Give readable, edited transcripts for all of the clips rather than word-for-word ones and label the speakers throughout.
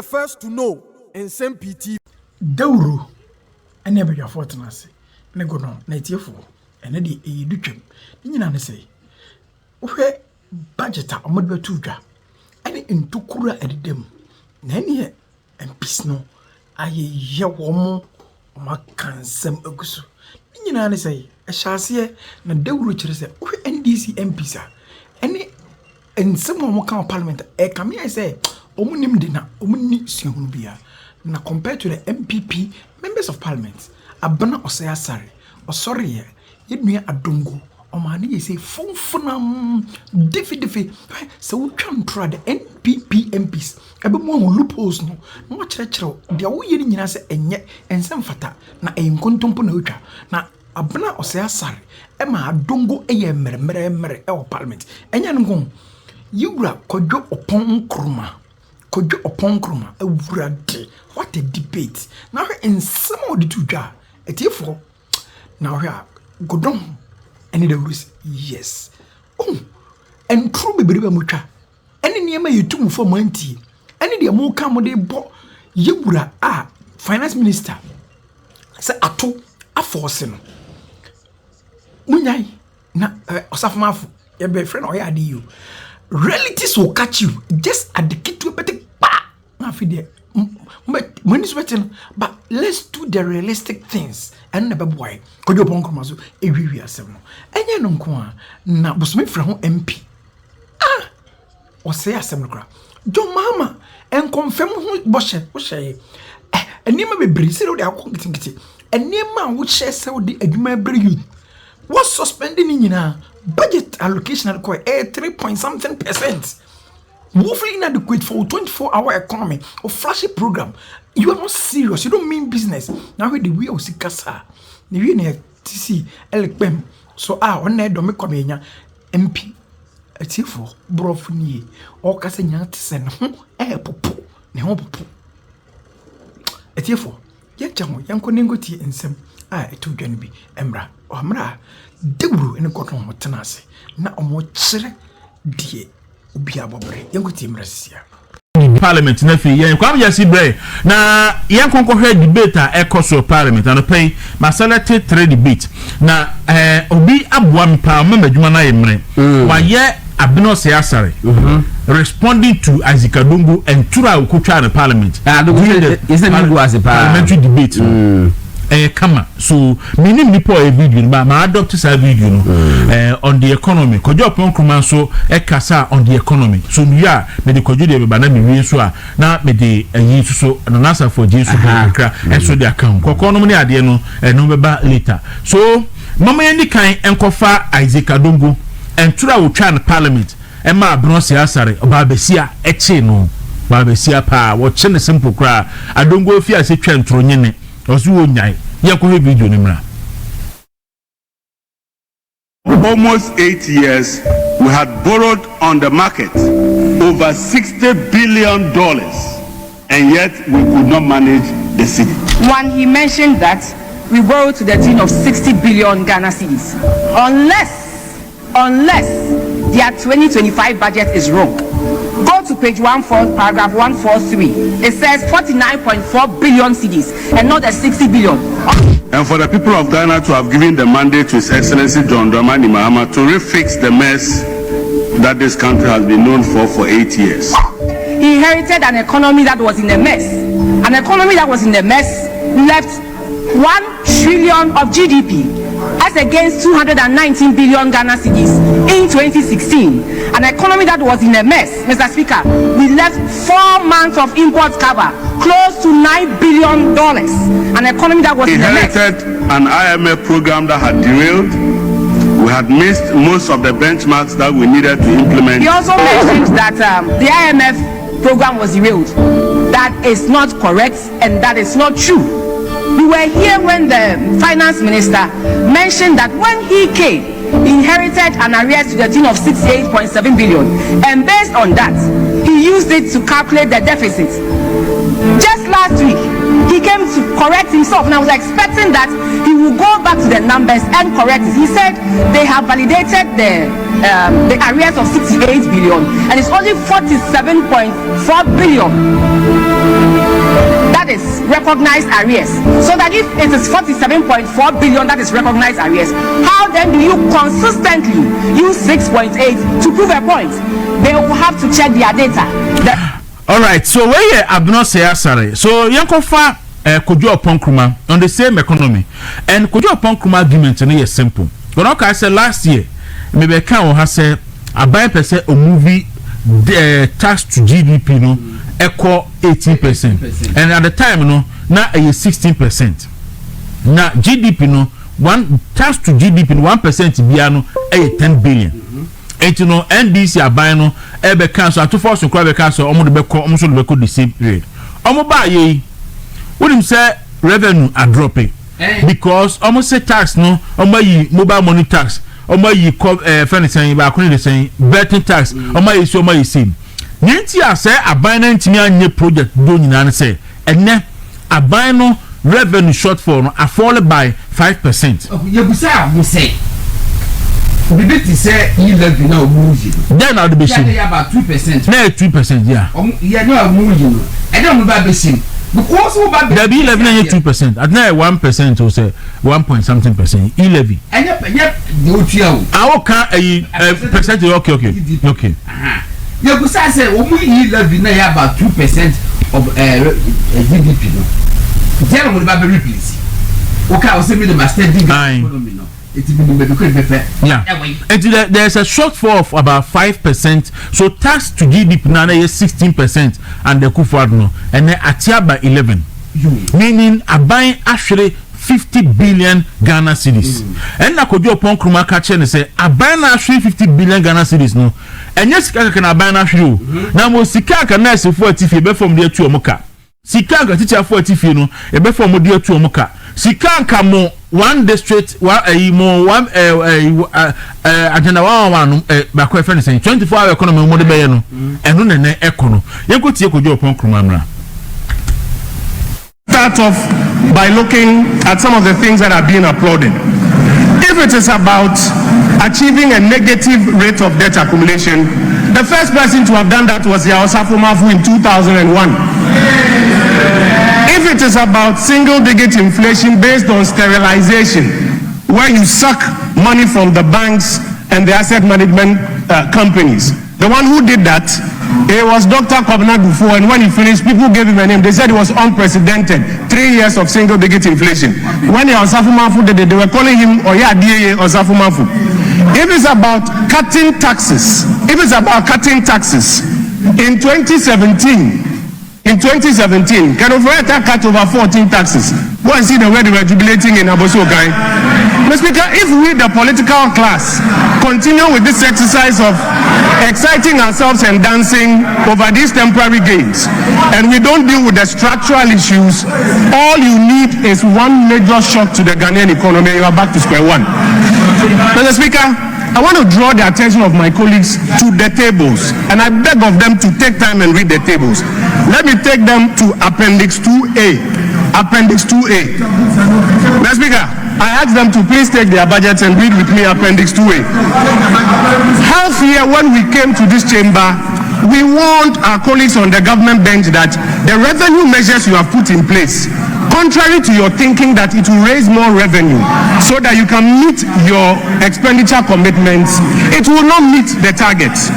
Speaker 1: the first to know Nsem-Pii.
Speaker 2: Dawuro and never your fortness. Nego no, native and Eddie a duchem. You say, where budget are mother tuja, and in Tukura at them. Nanny and Pisno, I hear woman, my cansem ogusu. You say, I shall see na Dawuro say, where NDC MPs are. Any and someone will come of Parliament. Come here, I say, Omunim dinner, Omuni Sionbia. Na compared to the MPP members of Parliament, Abana Osaya Sari, or sorry, Yedmia Adungu, or Mani say, Funfunam, Diffy, so we can try the NPP MPs. Everyone who loopholes no church, the way you say, and yet, and some fata, na aim contemponucha, na Abana Osaya Sari, Emma Adungu, a mere, our Parliament, and Yangon, you were kojo upon kruma. Kojo upon kruma, a word. What a debate. Now in some of the two jar, a tearful. Now here, go down. And the rules, yes. Oh, and true baby mucha. Any near you took for money. Any the more come they bought you finance minister. Say ato a forcing. Munyai na osafmafu your boyfriend or you. Relatives will catch you just at the kid to a better pa. But let's do the realistic things. And never boy, could you pon come so a we are seven. And ya no kwa na busme from MP. Or say a seminar. John Mama and confirm who boshe, and near me breeze or the alcohol. And near man which share so the admirable youth. What's suspending in budget allocation at 3.something%. Woefully inadequate for 24-hour economy or flashy program. You are not serious. You don't mean business. Now the way of Sikasa. You need to see Elecpem. So on there don't make MP. A tifo, brofuni, or Cassania to send popo, no popo. A tifo, yet young Coningoti and some. To be Emra or Mra, Dawuro in a cotton with Tanasi. Now more chere, dear, Ubia Bobbery, young team Russia.
Speaker 3: Parliament, Nefi, Yan Kwamyasi Bray. Now, Yan Conco head debate at Ecoso Parliament and pay Masalate 3 debate. Now, Obi Abwam Pa, Mamajumana Emre. Why, yeah, Abno Seasari. Responding to Azikadungu and Tura Ukucha in Parliament.
Speaker 4: Isn't as a
Speaker 3: parliamentary debate. Kama so many people a video but my adopt this video on the economy kojo pon kruma so kasa on the economy so we are me the kojo de be na me wi so na me de yi so na answer for Jesus kra and so the account kokko no ne ade no no beba later so mama yandi kan enkofa Isaac Adongo entura wo twa na parliament e ma abro se asare oba besia eche no ba besia pa wo che ne simple kra Adongo fi ase twa ntro nyene
Speaker 5: Almost 8 years, we had borrowed on the market over $60 billion, and yet we could not manage the city.
Speaker 6: One, he mentioned that we borrowed to the tune of 60 billion Ghana cedis. Unless their 2025 budget is wrong. Go to page 14, paragraph 143. It says 49.4 billion cedis and not the 60 billion.
Speaker 5: And for the people of Ghana to have given the mandate to His Excellency John Dramani Mahama to refix the mess that this country has been known for 8 years.
Speaker 6: He inherited an economy that was in a mess. An economy that was in a mess left 1 trillion of GDP as against 219 billion Ghana cedis in 2016. An economy that was in a mess, Mr. Speaker. We left 4 months of import cover, close to $9 billion. An economy that was in a mess.
Speaker 5: Inherited an IMF program that had derailed. We had missed most of the benchmarks that we needed to implement.
Speaker 6: He also mentioned that the IMF program was derailed. That is not correct and that is not true. We were here when the finance minister mentioned that when he came, he inherited an arrears to the tune of 68.7 billion, and based on that, he used it to calculate the deficit. Just last week, he came to correct himself, and I was expecting that he will go back to the numbers and correct it. He said they have validated the arrears of 68 billion, and it's only 47.4 billion that is recognized arrears. So that if it is 47.4 billion that is recognized arrears, how then do you consistently use 6.8 to prove a point? They will have to check their data.
Speaker 3: All right, so where you Abno say sorry. So Yankofa Kojo upon Kruma on the same economy, and Kojo upon Kruma argument is simple. But I said last year, maybe can has said a buy per se a movie tax to GDP no equal 18%, and at the time no now a 16%. Now GDP no one tax to GDP 1% biano a 10 billion. And you know NDC are buying no ebe cancel to force to cancel omo de beko omo so de beko the same period. Omo ba ye what him say revenue are dropping because almost say tax no omo yi mobile money tax omo yi furniture ba akoni de saying betting tax omo yi so omo yi same nti a say aban na ntimi anye project do nyina ne say enne aban no revenue shortfall no fall by 5%.
Speaker 4: You be say I say the bit is say you levy now moving.
Speaker 3: Then I'll be saying
Speaker 4: about 2%.
Speaker 3: No 2%, yeah.
Speaker 4: Yeah, no moving. I don't know about the same. Because
Speaker 3: there be 2%. At now 1% or say 1 point something percent. E levy.
Speaker 4: And yep, do you?
Speaker 3: I can a percentage. Okay.
Speaker 4: You could say we levy now about 2% of GDP. Tell me about the replace. Okay, I'll send me the master economy. Yeah, and there's a shortfall of about 5%. So tax to GDP now is 16%, and the Kufuadno and then Atia by 11, meaning a buying actually 50 billion Ghana cedis. And na kojo upon Kruma catcher and say a buying actually 50 billion Ghana cedis no. And yes, can a buy actually. Now most Sika can nice for if you be from there to Omoka. Sika can teach for if you know a be from there to Omoka. Sika can more. One district, one agenda one back friend saying 24-hour economy more bayano and no ne econo. You could take your upon Krumamra.
Speaker 7: Start off by looking at some of the things that are being applauded. If it is about achieving a negative rate of debt accumulation, the first person to have done that was Yaosafo Mafu in 2001. If it is about single-digit inflation based on sterilization, where you suck money from the banks and the asset management companies, the one who did that, it was Dr. Kwabena Dufo, and when he finished, people gave him a name. They said it was unprecedented. 3 years of single-digit inflation. When Osafu Mafu did it, they were calling him Oyadiye Osafu Mafu. If it's about cutting taxes, in 2017, Can Ofreta cut over 14 taxes? Go and see the way they were jubilating in Aboso Guy. Mr. Speaker, if we, the political class, continue with this exercise of exciting ourselves and dancing over these temporary gains, and we don't deal with the structural issues, all you need is one major shock to the Ghanaian economy, you are back to square one. Mr. Speaker, I want to draw the attention of my colleagues to the tables, and I beg of them to take time and read the tables. Let me take them to Appendix 2A. Appendix 2A. Mr. Speaker, I ask them to please take their budgets and read with me Appendix 2A. Half year when we came to this chamber, we warned our colleagues on the government bench that the revenue measures you have put in place, contrary to your thinking that it will raise more revenue so that you can meet your expenditure commitments, it will not meet the targets.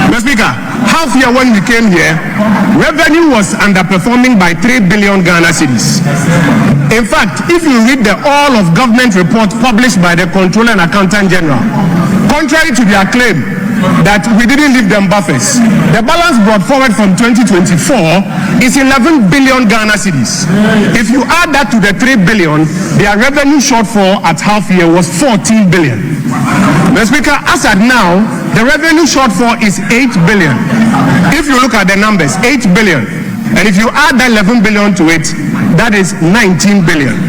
Speaker 7: Mr. Speaker, half year when we came here, revenue was underperforming by 3 billion Ghana cedis. In fact, if you read the all of government report published by the Controller and Accountant General, contrary to their claim that we didn't leave them buffers, the balance brought forward from 2024 is 11 billion Ghana cedis. If you add that to the 3 billion, their revenue shortfall at half year was 14 billion. Mr. Speaker, as at now, the revenue shortfall is 8 billion. If you look at the numbers, 8 billion. And if you add that 11 billion to it, that is 19 billion.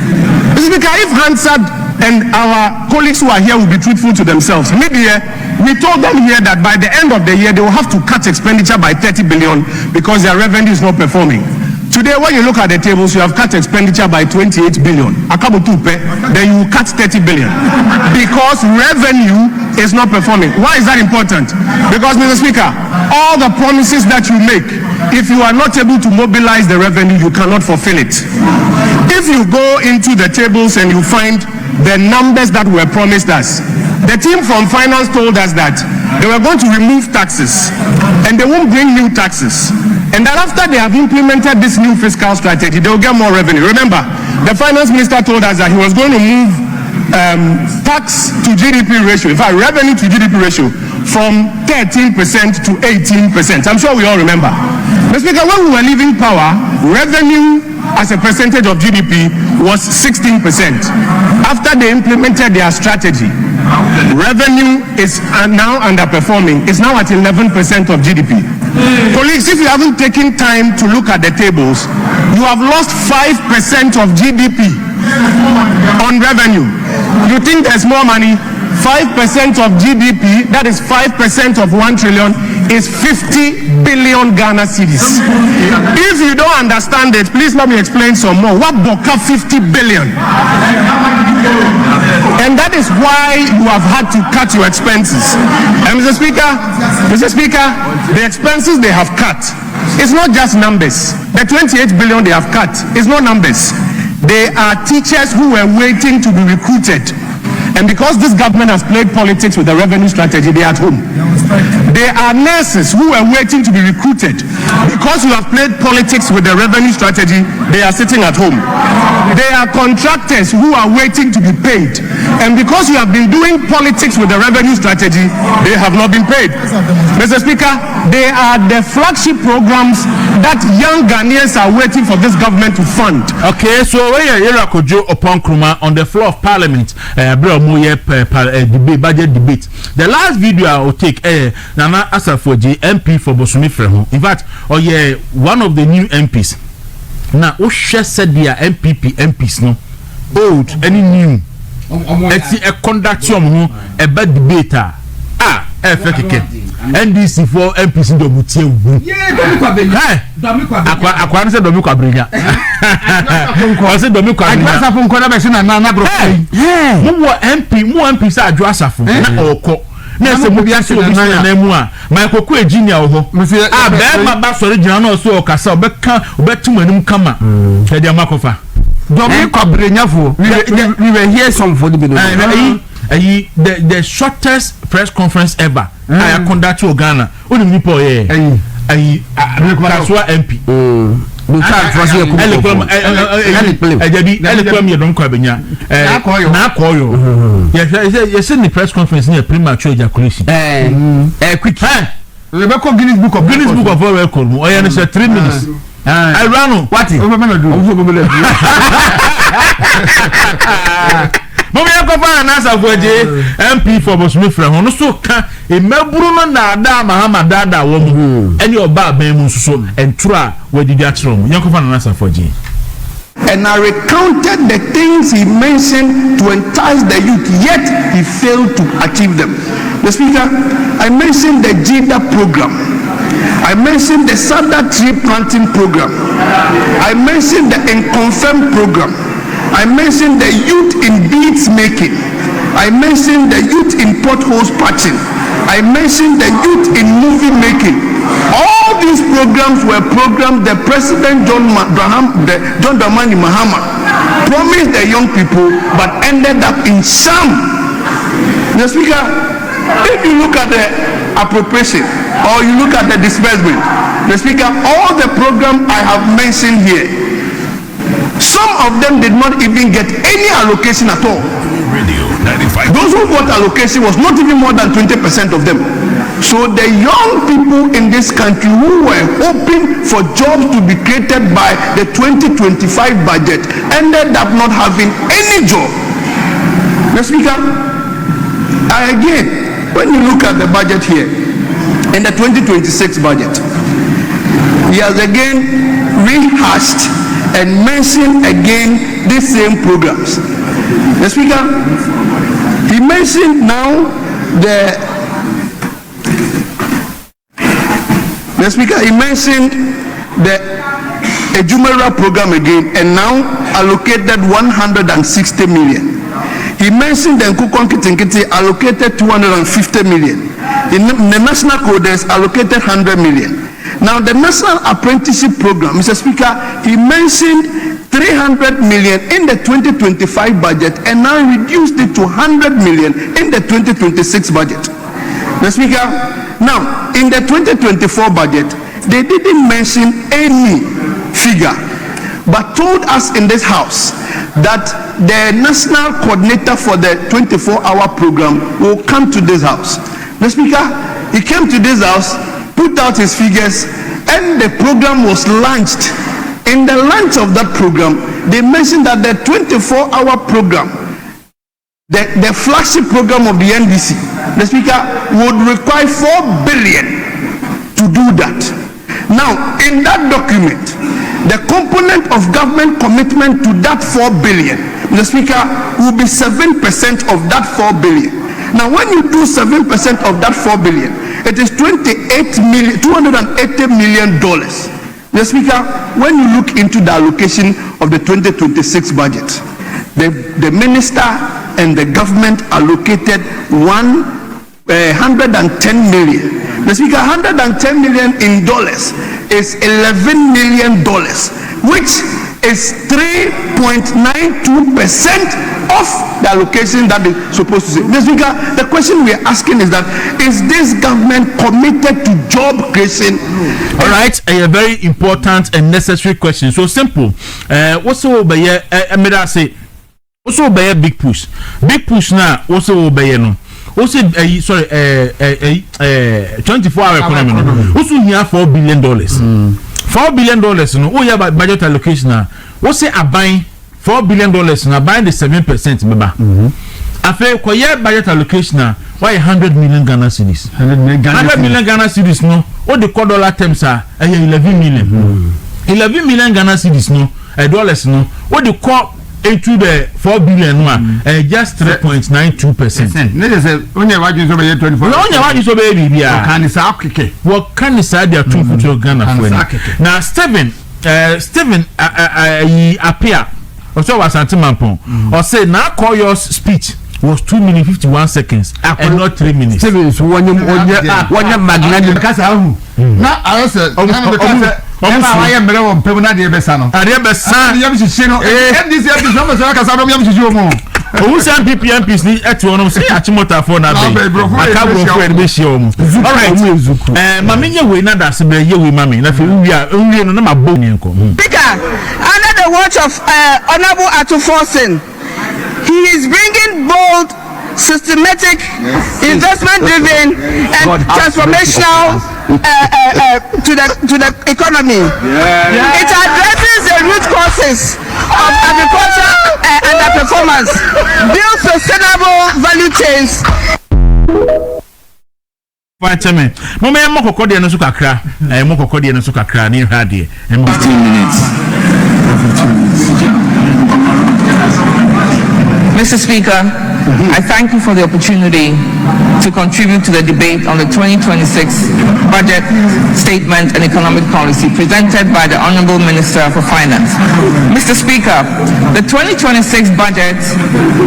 Speaker 7: Mr. Speaker, if Hansard and our colleagues who are here will be truthful to themselves, mid-year, we told them here that by the end of the year, they will have to cut expenditure by 30 billion because their revenue is not performing. Today, when you look at the tables, you have cut expenditure by 28 billion. Then you cut 30 billion. Because revenue is not performing. Why is that important? Because, Mr. Speaker, all the promises that you make, if you are not able to mobilize the revenue, you cannot fulfill it. If you go into the tables and you find the numbers that were promised us, the team from finance told us that they were going to remove taxes and they won't bring new taxes. And that after they have implemented this new fiscal strategy, they will get more revenue. Remember, the finance minister told us that he was going to move tax to GDP ratio, in fact, revenue to GDP ratio from 13% to 18%. I'm sure we all remember. Mr. Speaker, when we were leaving power, revenue as a percentage of GDP was 16%. After they implemented their strategy, revenue is now underperforming. It's now at 11% of GDP. Colleagues, if you haven't taken time to look at the tables, you have lost 5% of GDP on revenue. You think there's more money? 5% of GDP, that is 5% of 1 trillion, is 50 billion Ghana cedis. If you don't understand it, please let me explain some more. What boka 50 billion? And that is why you have had to cut your expenses. And Mr. Speaker, the expenses they have cut, it's not just numbers. The 28 billion they have cut is not numbers. They are teachers who were waiting to be recruited. And because this government has played politics with the revenue strategy, they are at home. There are nurses who are waiting to be recruited. Because you have played politics with the revenue strategy, they are sitting at home. There are contractors who are waiting to be paid. And because you have been doing politics with the revenue strategy, they have not been paid. Mr. Speaker, they are the flagship programs that young Ghanaians are waiting for this government to fund.
Speaker 3: Okay, so when you're upon Kruma on the floor of Parliament, debate, budget debate. The last video I will take Nana Asafoji MP for Bosumi Frehu. In fact, one of the new MPs. Now, said their MPs no old any new. It's a conduction a bad debater. NDC for MPs in the Mutia. I said Domiko Brina. I said Domiko Brina. More MPs are Jossafon or Nese Mubiaso Nemua. My Coco Junior. Ah, Bema Bass original so Cassa Betum Kama. Makofa. Domiko Brina. We were here some for the the shortest press conference ever. I conduct to Ghana. Only people here. Kaswa MP. Yes, in the press conference near premature ejaculation. Quick. Guinness Book of World Record. I answer 3 minutes. I ran what? But we have got an answer for MP for Bosumi Frehu. So can a Melbourne Nada Mahamadada woman and your bad so and try where did that room? You can an answer for G.
Speaker 8: And I recounted the things he mentioned to entice the youth, yet he failed to achieve them. The Speaker, I mentioned the JIDA program. I mentioned the Sada tree planting program. I mentioned the Unconfirmed program. I mentioned the youth in beads making. I mentioned the youth in potholes patching. I mentioned the youth in movie making. All these programs were programs the President John Dramani Mahama promised the young people but ended up in sham. The Speaker, if you look at the appropriation or you look at the disbursement, the Speaker, all the programs I have mentioned here, some of them did not even get any allocation at all. Those who got allocation was not even more than 20% of them. So the young people in this country who were hoping for jobs to be created by the 2025 budget ended up not having any job. Mr. Speaker, again, when you look at the budget here, in the 2026 budget, he has again rehashed and mentioned again these same programs. The Speaker, he mentioned now the Speaker, he mentioned the a Jumeirah program again and now allocated 160 million. He mentioned the Nkukon Kitinkiti allocated 250 million. The National Codes allocated 100 million. Now the National Apprenticeship Program, Mr. Speaker, he mentioned 300 million in the 2025 budget and now reduced it to 100 million in the 2026 budget. Mr. Speaker, now in the 2024 budget, they didn't mention any figure, but told us in this house that the national coordinator for the 24-hour program will come to this house. Mr. Speaker, he came to this house, put out his figures, and the program was launched. In the launch of that program, they mentioned that the 24-hour program, the flagship program of the NDC, the Speaker, would require 4 billion to do that. Now, in that document, the component of government commitment to that 4 billion, the Speaker, will be 7% of that 4 billion. Now, when you do 7% of that 4 billion, it is $280 million. The Speaker, when you look into the allocation of the 2026 budget, the minister and the government allocated 110 million. The Speaker, 110 million in dollars is $11 million, which is 3.92% of the allocation that they're supposed to say. Mr. Speaker, the question we are asking is that, is this government committed to job creation?
Speaker 3: All right, a very important and necessary question. So simple. What's over here? What's over here? Big push. Big push now. What's over here? No. Also, 24-hour economy. Also, here $4 billion. $4 billion. No. Oh, yeah, budget allocation now. What's it? I buy $4 billion. Now buying the 7%. Remember. After quiet budget allocation now, why 100 million Ghana cedis? 100 million Ghana cedis. No. What the core dollar terms are 11 million. 11 million Ghana cedis. No. Dollars. No. What the core into the 4 billion one, just 3.92%.
Speaker 9: Only what you say 24.
Speaker 3: Only what you say, baby. What can you say? They are too much Ghana. Now, Stephen appear. Also, was Antimampon. Or say now call your speech was 2 minutes 51 seconds and not 3 minutes.
Speaker 9: Stephen, so one magnetic casa. Now, I said, I am below Pemana Besano. I am a son. NDC episode. Who's MPS need at one of Achimota for now? All right, Mammy, we not that's a year with Mammy. We are only on my bone.
Speaker 6: Speaker, under the watch of Honorable Worsen, he is bringing bold, systematic, investment-driven, and transformational to the economy. It addresses the root causes of agriculture underperformance, builds sustainable value chains.
Speaker 3: Fine, Mama, Mokokodi and Sukakra, and Mokokodi and Sukakra near Hadi, and
Speaker 10: 15 minutes. Mr. Speaker, I thank you for the opportunity to contribute to the debate on the 2026 budget statement and economic policy presented by the Honorable Minister for Finance. Mr. Speaker, the 2026 budget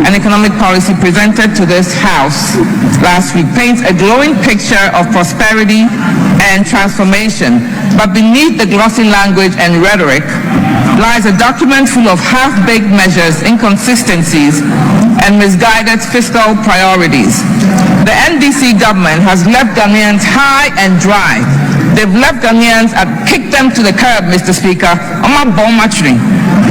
Speaker 10: and economic policy presented to this House last week paints a glowing picture of prosperity and transformation, but beneath the glossy language and rhetoric lies a document full of half-baked measures, inconsistencies, and misguided fiscal priorities. The NDC government has left Ghanaians high and dry. They've left Ghanaians and kicked them to the curb, Mr. Speaker.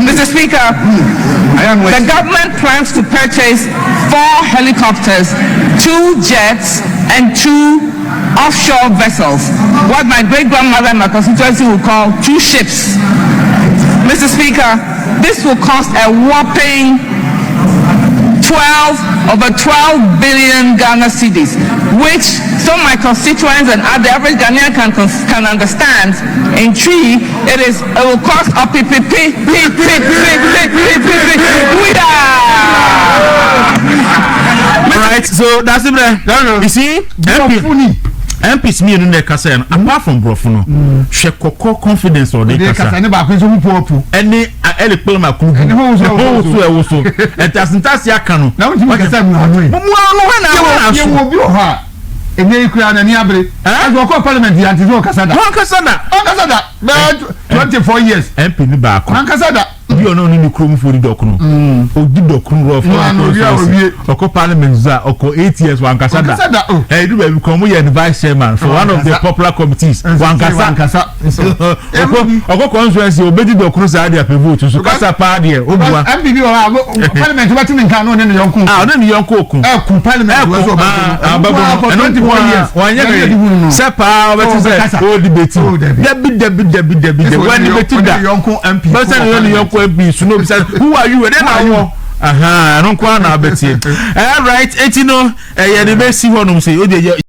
Speaker 10: Mr. Speaker, the government plans to purchase 4 helicopters, 2 jets, and 2 offshore vessels, what my great-grandmother in my constituency would call 2 ships. Mr. Speaker, this will cost a whopping over 12 billion Ghana cedis, which some of my constituents and the average Ghanaian can understand. In tree, it will cost a
Speaker 3: Right, so that's it. You see, MPs me no kasa no apart from brofo no hwe kokko confidence or dey kasa
Speaker 9: ne ba ko so pupu
Speaker 3: any ele pele ma ku
Speaker 9: ne ho
Speaker 3: so entasintasi aka no
Speaker 9: na won kasa mu anu
Speaker 3: mu anu
Speaker 9: ye wo bi o ha ene ikura na ni abre aso ko parliament ya ntizo kasa da 24 years
Speaker 3: MP ni ba ko
Speaker 9: kasa da
Speaker 3: bi ono ni krom fo di dokunu odi dokunu ro fo oko parliament za oko 8 years wan kasa da du ba bi ko mu ye vice chairman for one of the popular committees wan kasa oko constituency obedi dokunu za dia pe vote so kasa pa dia obua
Speaker 9: MPB o parliament ba tin nkan no ne yonku
Speaker 3: ne yonku okun
Speaker 9: ku parliament wo so ba 24 years
Speaker 3: wan ye se pa obeti se o debate debi when debate da
Speaker 9: yonku MP
Speaker 3: yonku MP suno bisa who are you then now I don't kwa na betie all right etino ye de be si honum say o de